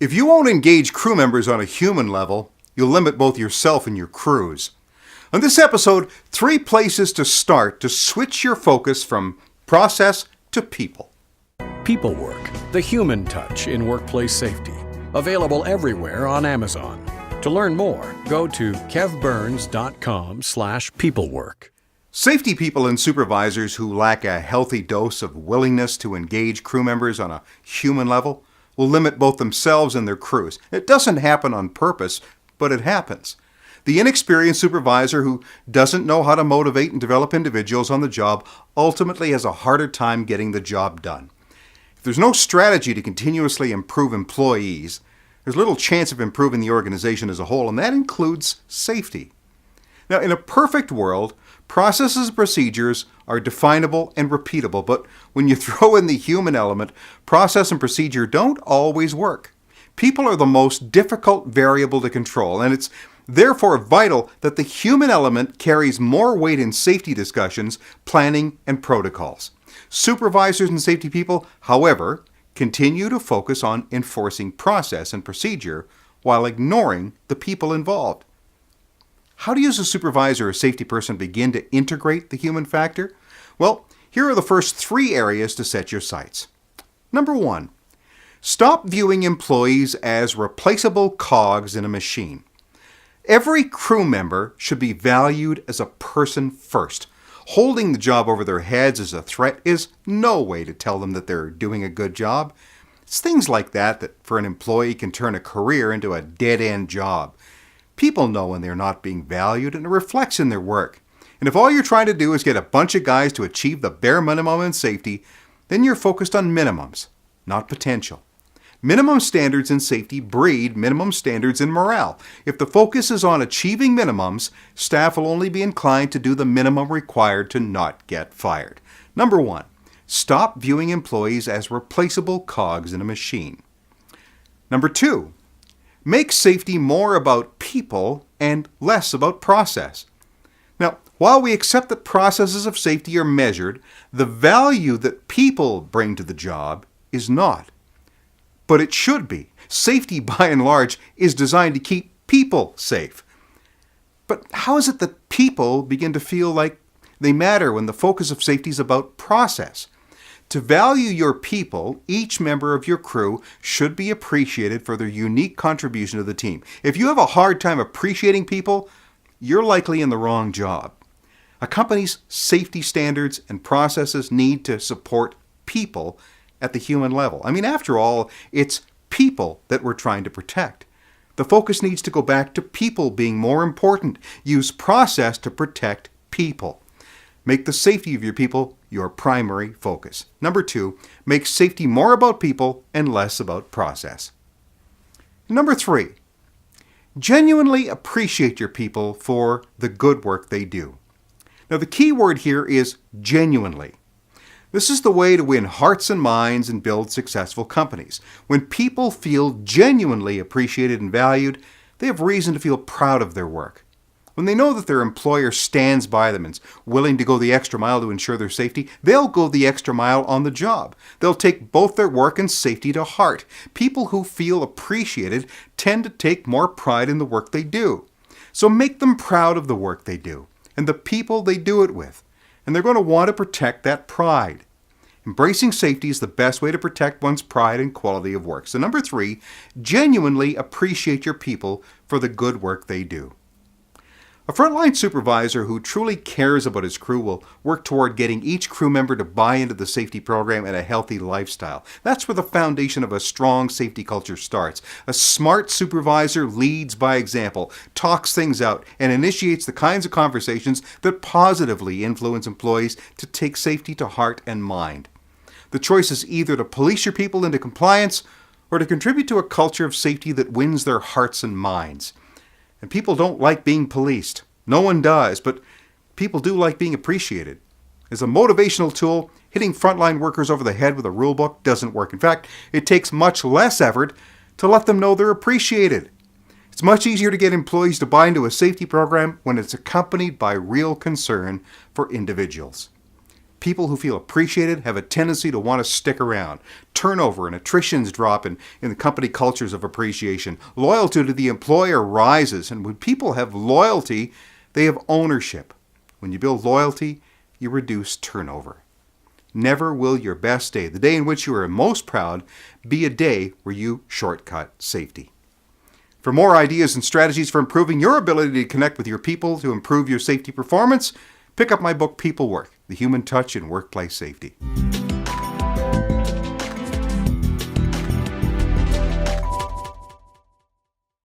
If you won't engage crew members on a human level, you'll limit both yourself and your crews. On this episode, 3 places to start to switch your focus from process to people. People Work, the human touch in workplace safety. Available everywhere on Amazon. To learn more, go to kevburns.com/peoplework. Safety people and supervisors who lack a healthy dose of willingness to engage crew members on a human level will limit both themselves and their crews. It doesn't happen on purpose, but it happens. The inexperienced supervisor who doesn't know how to motivate and develop individuals on the job ultimately has a harder time getting the job done. If there's no strategy to continuously improve employees, there's little chance of improving the organization as a whole, and that includes safety. Now, in a perfect world, processes and procedures are definable and repeatable, but when you throw in the human element, process and procedure don't always work. People are the most difficult variable to control, and it's therefore vital that the human element carries more weight in safety discussions, planning, and protocols. Supervisors and safety people, however, continue to focus on enforcing process and procedure while ignoring the people involved. How do you as a supervisor or safety person begin to integrate the human factor? Well, here are the first 3 areas to set your sights. Number 1, stop viewing employees as replaceable cogs in a machine. Every crew member should be valued as a person first. Holding the job over their heads as a threat is no way to tell them that they're doing a good job. It's things like that for an employee can turn a career into a dead-end job. People know when they're not being valued, and it reflects in their work. And if all you're trying to do is get a bunch of guys to achieve the bare minimum in safety, then you're focused on minimums, not potential. Minimum standards in safety breed minimum standards in morale. If the focus is on achieving minimums, staff will only be inclined to do the minimum required to not get fired. Number 1, stop viewing employees as replaceable cogs in a machine. Number 2, make safety more about people and less about process. Now, while we accept that processes of safety are measured, the value that people bring to the job is not. But it should be. Safety, by and large, is designed to keep people safe. But how is it that people begin to feel like they matter when the focus of safety is about process? To value your people, each member of your crew should be appreciated for their unique contribution to the team. If you have a hard time appreciating people, you're likely in the wrong job. A company's safety standards and processes need to support people at the human level. I mean, after all, it's people that we're trying to protect. The focus needs to go back to people being more important. Use process to protect people. Make the safety of your people your primary focus. Number 2, make safety more about people and less about process. Number 3, genuinely appreciate your people for the good work they do. Now, the key word here is genuinely. This is the way to win hearts and minds and build successful companies. When people feel genuinely appreciated and valued, they have reason to feel proud of their work. When they know that their employer stands by them and is willing to go the extra mile to ensure their safety, they'll go the extra mile on the job. They'll take both their work and safety to heart. People who feel appreciated tend to take more pride in the work they do. So make them proud of the work they do and the people they do it with. And they're going to want to protect that pride. Embracing safety is the best way to protect one's pride and quality of work. So number 3, genuinely appreciate your people for the good work they do. A frontline supervisor who truly cares about his crew will work toward getting each crew member to buy into the safety program and a healthy lifestyle. That's where the foundation of a strong safety culture starts. A smart supervisor leads by example, talks things out, and initiates the kinds of conversations that positively influence employees to take safety to heart and mind. The choice is either to police your people into compliance or to contribute to a culture of safety that wins their hearts and minds. And people don't like being policed. No one does, but people do like being appreciated. As a motivational tool, hitting frontline workers over the head with a rule book doesn't work. In fact, it takes much less effort to let them know they're appreciated. It's much easier to get employees to buy into a safety program when it's accompanied by real concern for individuals. People who feel appreciated have a tendency to want to stick around. Turnover and attritions drop in the company cultures of appreciation. Loyalty to the employer rises, and when people have loyalty, they have ownership. When you build loyalty, you reduce turnover. Never will your best day, the day in which you are most proud, be a day where you shortcut safety. For more ideas and strategies for improving your ability to connect with your people to improve your safety performance, pick up my book, People Work: The Human Touch in Workplace Safety.